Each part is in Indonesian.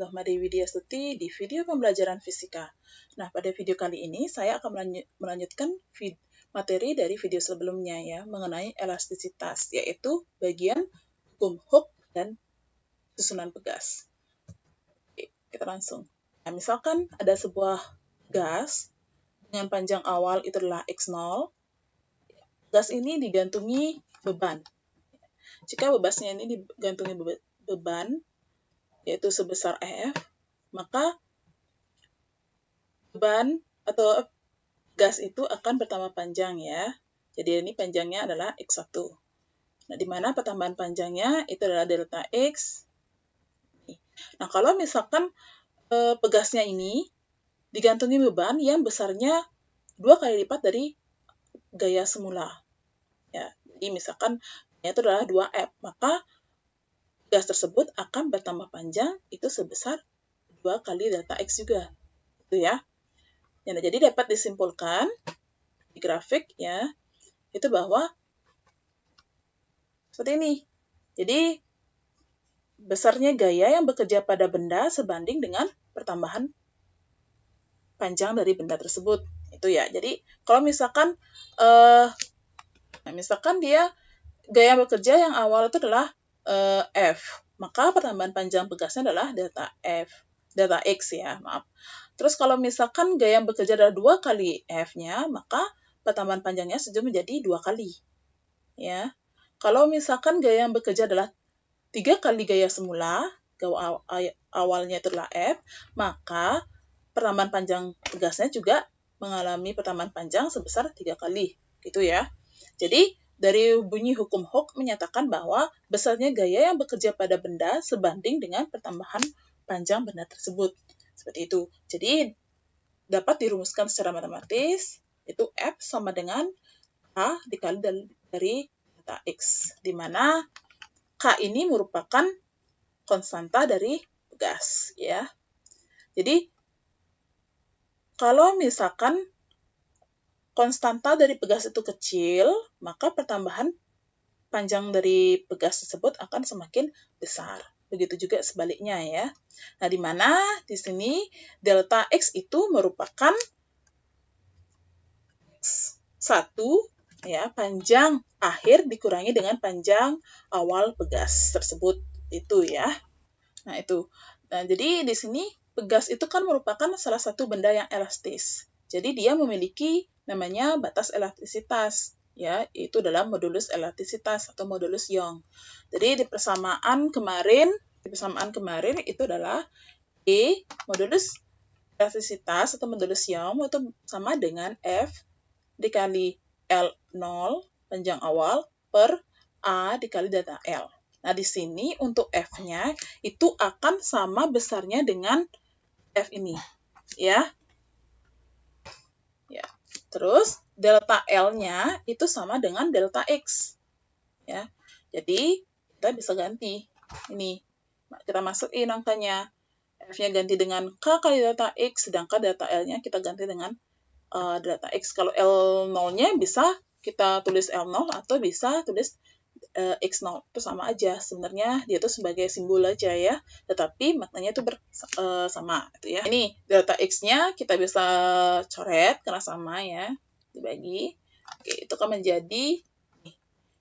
Rahmadi Widyastuti di video pembelajaran fisika. Nah, pada video kali ini saya akan melanjutkan materi dari video sebelumnya ya, mengenai elastisitas, yaitu bagian hukum Hooke dan susunan pegas. Oke, kita langsung. Nah, misalkan ada sebuah gas dengan panjang awal itu adalah X0. Gas ini digantungi beban. Jika bebasnya ini digantungi beban, yaitu sebesar F, maka beban atau gas itu akan bertambah panjang ya. Jadi ini panjangnya adalah X1. Nah, di mana pertambahan panjangnya itu adalah delta X. Nah, kalau misalkan pegasnya ini digantungi beban yang besarnya 2 kali lipat dari gaya semula. Ya, jadi misalkan itu adalah 2F, maka gas tersebut akan bertambah panjang itu sebesar 2 kali delta X juga. Itu ya. Nah, jadi dapat disimpulkan di grafik ya, itu bahwa seperti ini. Jadi besarnya gaya yang bekerja pada benda sebanding dengan pertambahan panjang dari benda tersebut. Itu ya. Jadi kalau misalkan misalkan dia gaya bekerja yang awal itu adalah F, maka pertambahan panjang pegasnya adalah delta X ya, maaf. Terus kalau misalkan gaya yang bekerja adalah 2 kali F-nya, maka pertambahan panjangnya sudah menjadi 2 kali. Ya. Kalau misalkan gaya yang bekerja adalah 3 kali gaya semula, awalnya itu adalah F, maka pertambahan panjang pegasnya juga mengalami pertambahan panjang sebesar 3 kali. Gitu ya. Jadi, dari bunyi hukum Hooke menyatakan bahwa besarnya gaya yang bekerja pada benda sebanding dengan pertambahan panjang benda tersebut. Seperti itu. Jadi, dapat dirumuskan secara matematis, itu F sama dengan K dikali dari delta X, di mana K ini merupakan konstanta dari gas. Ya. Jadi, kalau misalkan konstanta dari pegas itu kecil, maka pertambahan panjang dari pegas tersebut akan semakin besar. Begitu juga sebaliknya ya. Nah, di mana di sini delta X itu merupakan X1 ya, panjang akhir dikurangi dengan panjang awal pegas tersebut itu ya. Nah, itu. Nah, jadi di sini pegas itu kan merupakan salah satu benda yang elastis. Jadi dia memiliki namanya batas elastisitas ya, itu dalam modulus elastisitas atau modulus Young. Jadi di persamaan kemarin itu adalah E modulus elastisitas atau modulus Young itu sama dengan F dikali L0 panjang awal per A dikali delta L. Nah, di sini untuk F-nya itu akan sama besarnya dengan F ini. Ya. Ya. Terus delta L-nya itu sama dengan delta X. Ya. Jadi kita bisa ganti ini. Kita masukin angkanya. F-nya ganti dengan K kali delta X, sedangkan delta L-nya kita ganti dengan delta X. Kalau L0-nya bisa kita tulis L0 atau bisa tulis X0. Itu sama aja. Sebenarnya dia itu sebagai simbol aja ya. Tetapi maknanya itu sama. Gitu ya. Ini delta X-nya kita bisa coret karena sama ya. Dibagi. Oke, itu akan menjadi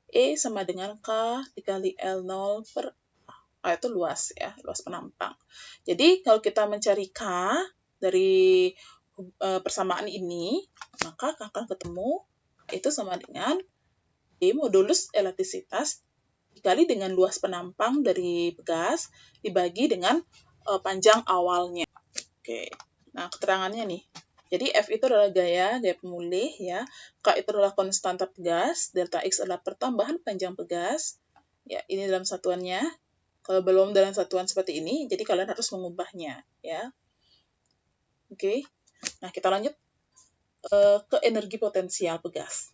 E sama dengan K dikali L0 per A. Itu luas ya, luas penampang. Jadi kalau kita mencari K dari persamaan ini, maka akan ketemu itu sama dengan E modulus elastisitas dikali dengan luas penampang dari pegas dibagi dengan panjang awalnya. Oke. Nah, keterangannya nih. Jadi F itu adalah gaya pemulih ya. K itu adalah konstanta pegas, delta X adalah pertambahan panjang pegas. Ya, ini dalam satuannya. Kalau belum dalam satuan seperti ini, jadi kalian harus mengubahnya ya. Oke. Nah, kita lanjut ke energi potensial pegas.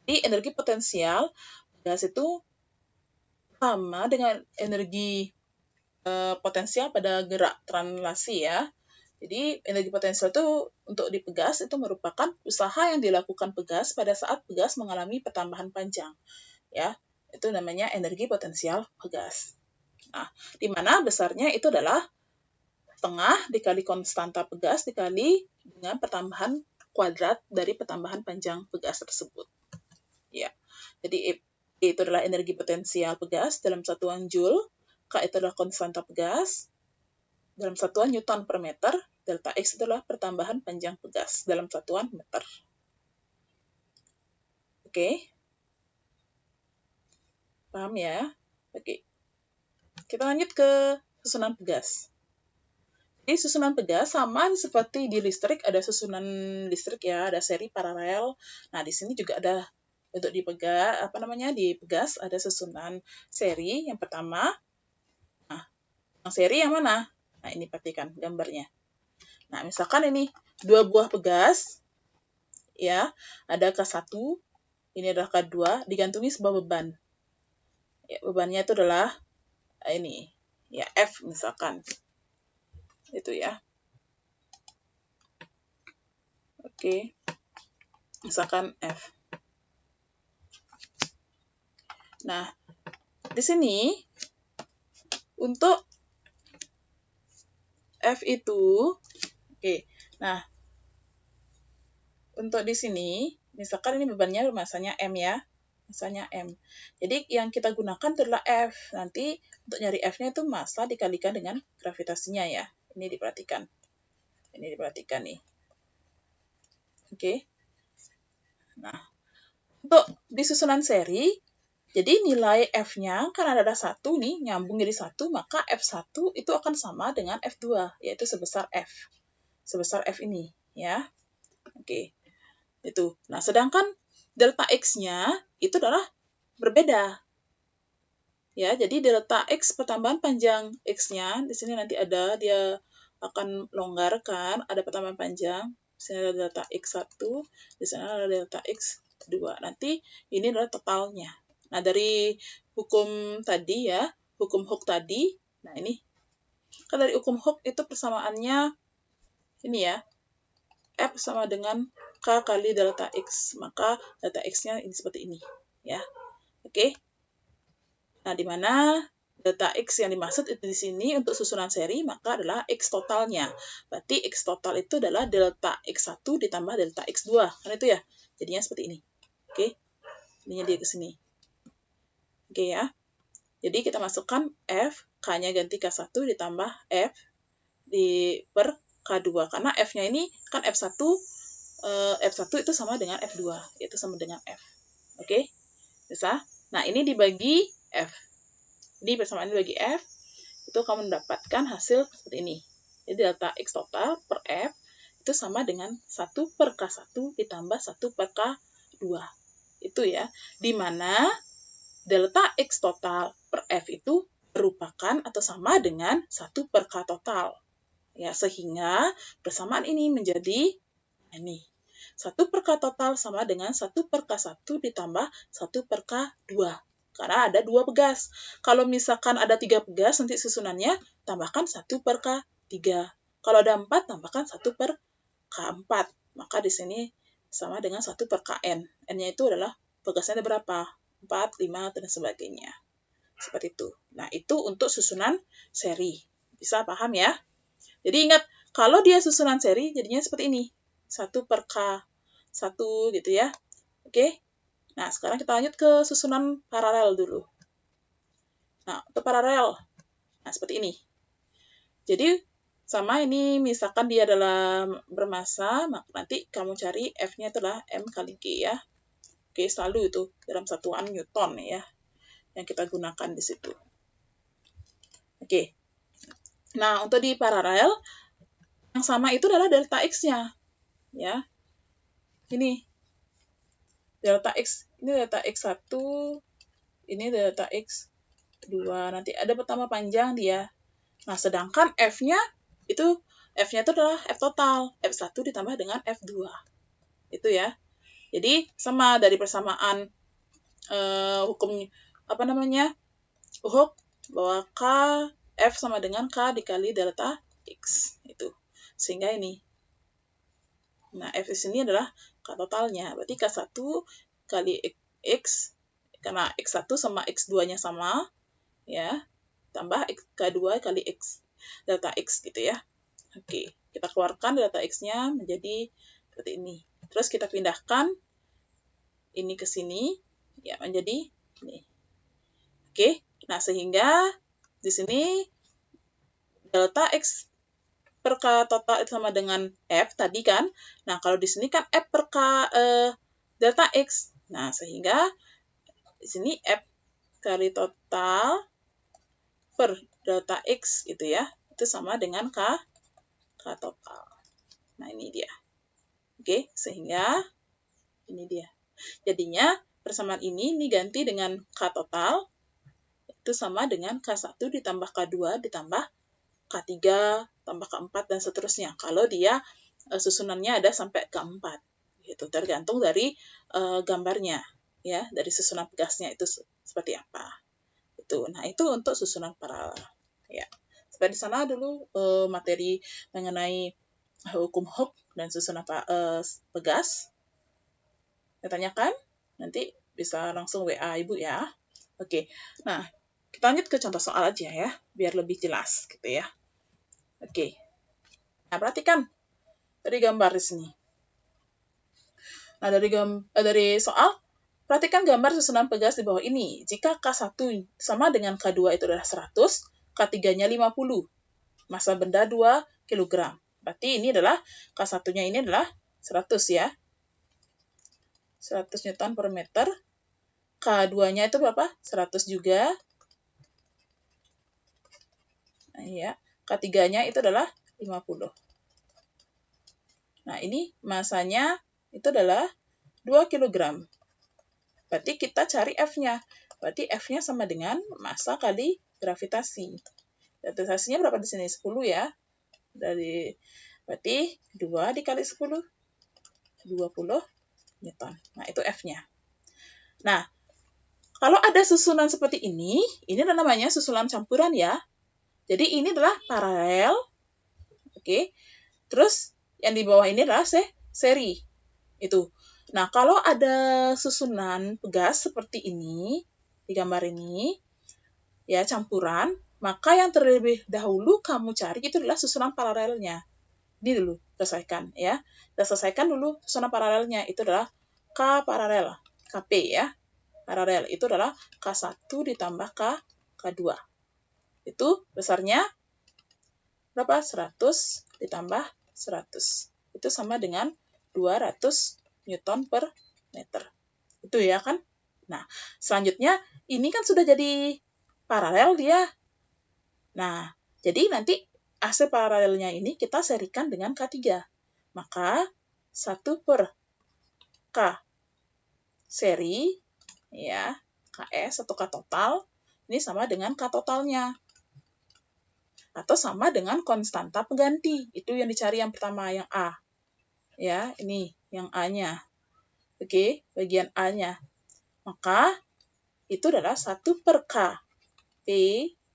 Jadi energi potensial gas itu sama dengan energi potensial pada gerak translasi ya. Jadi energi potensial itu untuk di pegas itu merupakan usaha yang dilakukan pegas pada saat pegas mengalami pertambahan panjang. Ya, itu namanya energi potensial pegas. Nah, di mana besarnya itu adalah tengah dikali konstanta pegas dikali dengan pertambahan kuadrat dari pertambahan panjang pegas tersebut. Ya, jadi E itu adalah energi potensial pegas dalam satuan Joule, K itu adalah konstanta pegas dalam satuan Newton per meter, delta X adalah pertambahan panjang pegas dalam satuan meter. Oke. Paham ya? Oke. Kita lanjut ke susunan pegas. Jadi susunan pegas sama seperti di listrik, ada susunan listrik ya, ada seri paralel. Nah, di sini juga ada untuk di pegas ada susunan seri yang pertama. Nah, yang seri yang mana? Nah, ini perhatikan gambarnya. Nah, misalkan ini dua buah pegas ya, ada K1, ini adalah K2, digantungi sebuah beban. Ya, bebannya itu adalah ini, ya F misalkan. Itu ya. Oke. Misalkan F. Nah, di sini untuk F itu, oke. Nah, untuk di sini, misalkan ini bebannya masanya M ya, masanya M. Jadi yang kita gunakan adalah F. Nanti untuk nyari F-nya itu massa dikalikan dengan gravitasinya ya. Ini diperhatikan. Ini diperhatikan nih. Oke. Nah, untuk di susunan seri, jadi nilai F-nya, karena ada 1 nih, nyambung jadi 1, maka F1 itu akan sama dengan F2, yaitu sebesar F. Sebesar F ini, ya. Oke. Itu. Nah, sedangkan delta X-nya itu adalah berbeda. Ya, jadi delta X pertambahan panjang X-nya, di sini nanti ada, dia akan longgarkan, ada pertambahan panjang, di sini ada delta X1, di sana ada delta X2. Nanti ini adalah totalnya. Nah, dari hukum tadi ya, hukum Hooke tadi, nah ini, kan dari hukum Hooke itu persamaannya, ini ya, F sama dengan K kali delta X, maka delta X-nya ini seperti ini, ya. Oke. Nah, di mana delta X yang dimaksud itu di sini untuk susunan seri, maka adalah X totalnya. Berarti X total itu adalah delta X1 ditambah delta X2. Kan itu ya? Jadinya seperti ini. Oke. Ininya dia ke sini. Oke ya. Jadi kita masukkan F, K-nya ganti K1 ditambah F per K2. Karena F-nya ini kan F1 itu sama dengan F2. Itu sama dengan F. Oke? Bisa? Nah, ini dibagi F. Jadi persamaan dibagi F, itu kamu mendapatkan hasil seperti ini. Jadi delta X total per F itu sama dengan 1 per K1 ditambah 1 per K2. Itu ya. Di mana delta X total per F itu merupakan atau sama dengan 1 per K total. Ya, sehingga persamaan ini menjadi ini. 1 per K total sama dengan 1 per K1 ditambah 1 per K2. Karena ada 2 pegas. Kalau misalkan ada 3 pegas, nanti susunannya tambahkan 1 per K3. Kalau ada 4, tambahkan 1 per K4. Maka di sini sama dengan 1 per Kn. N-nya itu adalah pegasnya ada berapa? 4, 5, dan sebagainya. Seperti itu. Nah, itu untuk susunan seri. Bisa paham ya? Jadi ingat, kalau dia susunan seri, jadinya seperti ini. 1 per K1 gitu ya. Oke? Nah, sekarang kita lanjut ke susunan paralel dulu. Nah, untuk paralel, nah seperti ini. Jadi, sama ini, misalkan dia adalah bermassa, maka nanti kamu cari F-nya adalah M kali G ya. Oke, selalu itu dalam satuan Newton ya, yang kita gunakan di situ. Oke. Nah, untuk di paralel, yang sama itu adalah delta X-nya. Ya. Ini. Delta X, ini delta X1, ini delta X2. Nanti ada pertama panjang dia. Nah, sedangkan F-nya itu adalah F total. F1 ditambah dengan F2. Itu ya. Jadi, sama dari persamaan hukum, Hooke, bahwa F sama dengan K dikali delta X. Itu. Sehingga ini. Nah, F di sini adalah K totalnya. Berarti K1 kali X, karena X1 sama X2-nya sama, ya, tambah K2 kali X. delta X gitu ya. Oke, kita keluarkan delta X-nya menjadi seperti ini. Terus kita pindahkan ini ke sini, ya menjadi ini. Oke, nah sehingga di sini delta X per K total itu sama dengan F tadi kan. Nah, kalau di sini kan F per K delta X. Nah, sehingga di sini F kali total per delta X gitu ya. Itu sama dengan K total. Nah, ini dia. Oke, sehingga ini dia. Jadinya persamaan ini ganti dengan K total itu sama dengan K1 ditambah K2 ditambah K3 tambah K4 dan seterusnya. Kalau dia susunannya ada sampai K4. Gitu, tergantung dari gambarnya ya, dari susunan pegasnya itu seperti apa. Nah, itu untuk susunan paralel. Ya. Sampai di sana dulu materi mengenai hukum Hooke dan susunan pegas. Ditanyakan, nanti bisa langsung WA Ibu ya. Oke, nah kita lanjut ke contoh soal aja ya, biar lebih jelas gitu ya. Oke, nah perhatikan dari gambar di sini. Nah dari soal, perhatikan gambar susunan pegas di bawah ini. Jika K1 sama dengan K2 itu adalah 100, K3-nya 50, massa benda 2 kg. Berarti ini adalah K1-nya ini adalah 100 ya. 100 Newton per meter. K2-nya itu berapa? 100 juga. Nah, ya. K3-nya itu adalah 50. Nah, ini masanya itu adalah 2 kg. Berarti kita cari F-nya. Berarti F-nya sama dengan massa kali gravitasi. Gravitasinya berapa di sini? 10 ya. Berarti 2 dikali 10, 20 Newton. Nah, itu F-nya. Nah, kalau ada susunan seperti ini namanya susunan campuran ya. Jadi ini adalah paralel. Oke. Terus yang di bawah ini adalah seri. Itu. Nah, kalau ada susunan pegas seperti ini, di gambar ini, ya campuran, maka yang terlebih dahulu kamu cari itu adalah susunan paralelnya. Ini dulu, selesaikan ya. Kita selesaikan dulu susunan paralelnya, itu adalah K paralel, KP ya. Paralel, itu adalah K1 ditambah K2. Itu besarnya berapa? 100 ditambah 100. Itu sama dengan 200 Newton per meter. Itu ya kan? Nah, selanjutnya ini kan sudah jadi paralel dia. Nah, jadi nanti AC paralelnya ini kita serikan dengan K3. Maka 1 per K seri, ya, KS atau K total, ini sama dengan K totalnya. Atau sama dengan konstanta pengganti. Itu yang dicari yang pertama, yang A. Ya, ini yang A-nya. Oke, bagian A-nya. Maka itu adalah 1 per K P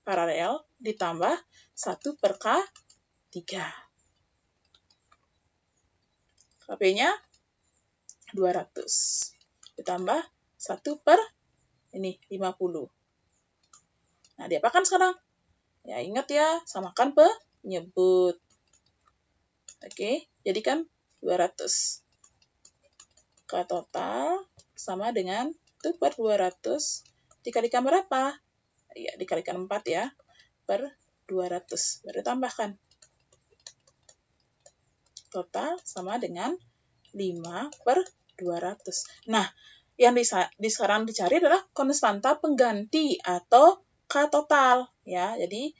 paralel ditambah 1 per K3. KP-nya 200 ditambah 1 per ini 50. Nah, diapakan sekarang? Ya, ingat ya, samakan penyebut. Oke, jadi kan 200. K total sama dengan 1 per 200 dikalikan berapa? Ya, dikalikan 4 ya, per 200. Baru tambahkan. Total sama dengan 5 per 200. Nah, yang sekarang dicari adalah konstanta pengganti atau K total. Ya, jadi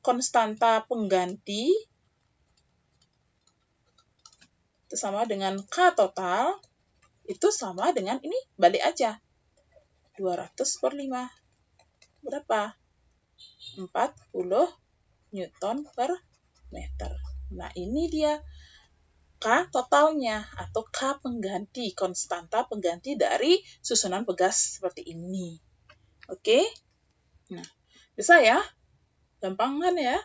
konstanta pengganti itu sama dengan K total, itu sama dengan ini, balik aja. 200 per 5. Berapa? 40 Newton per meter. Nah, ini dia K totalnya atau K pengganti, konstanta pengganti dari susunan pegas seperti ini. Oke? Nah, bisa ya? Gampang kan ya?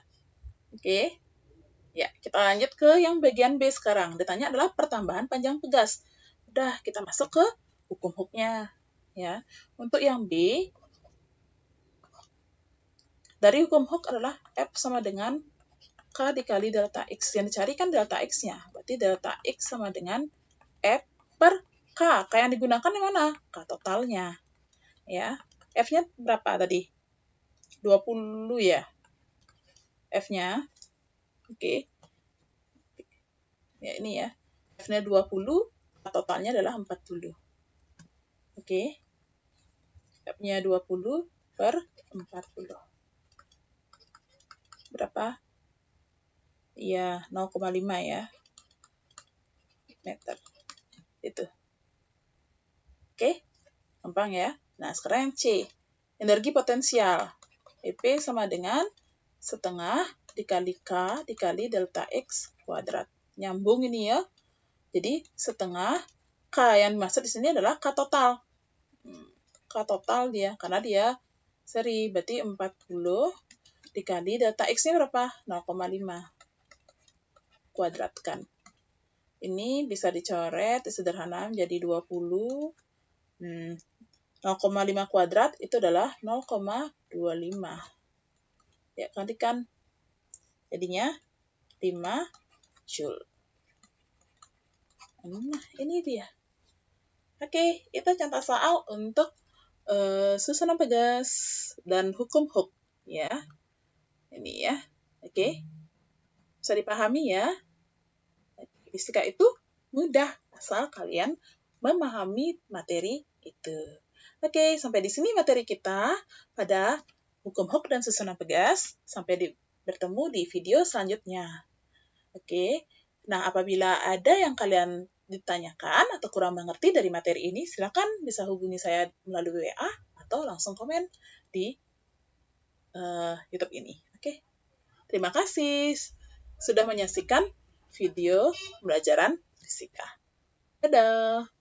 Oke. Ya, kita lanjut ke yang bagian B sekarang. Ditanya adalah pertambahan panjang pegas. Udah, kita masuk ke hukum Hooke-nya. Ya. Untuk yang B, dari hukum Hooke adalah F sama dengan K dikali delta X. Yang dicari kan delta X-nya. Berarti delta X sama dengan F per K. K yang digunakan yang mana? K totalnya. Ya. F-nya berapa tadi? 20 ya. F-nya. Oke. Ya, ini ya. F-nya 20, K totalnya adalah 40. Oke. F-nya 20 per 40. Berapa? Iya, 0,5 ya. Meter. Itu. Oke. Gampang ya. Nah, sekarang yang C. Energi potensial. EP sama dengan setengah dikali K dikali delta X kuadrat. Nyambung ini ya. Jadi, setengah K yang dimaksud di sini adalah K total. K total dia, karena dia seri. Berarti 40 dikali delta X-nya berapa? 0,5. Kuadratkan. Ini bisa dicoret, disederhana menjadi 20. 0,5 kuadrat itu adalah 0,25. Ya, kalikan. Jadinya 5 Joule. Nah, ini dia. Oke, itu contoh soal untuk susunan pegas dan hukum Hooke. Ya, ini ya. Oke, bisa dipahami ya. Fisika itu mudah, asal kalian memahami materi itu. Oke, sampai di sini materi kita pada hukum Hooke dan susunan pegas. Sampai bertemu di video selanjutnya. Oke, nah apabila ada yang kalian ditanyakan atau kurang mengerti dari materi ini, silakan bisa hubungi saya melalui WA atau langsung komen di YouTube ini. Oke, terima kasih sudah menyaksikan video pembelajaran fisika. Dadah!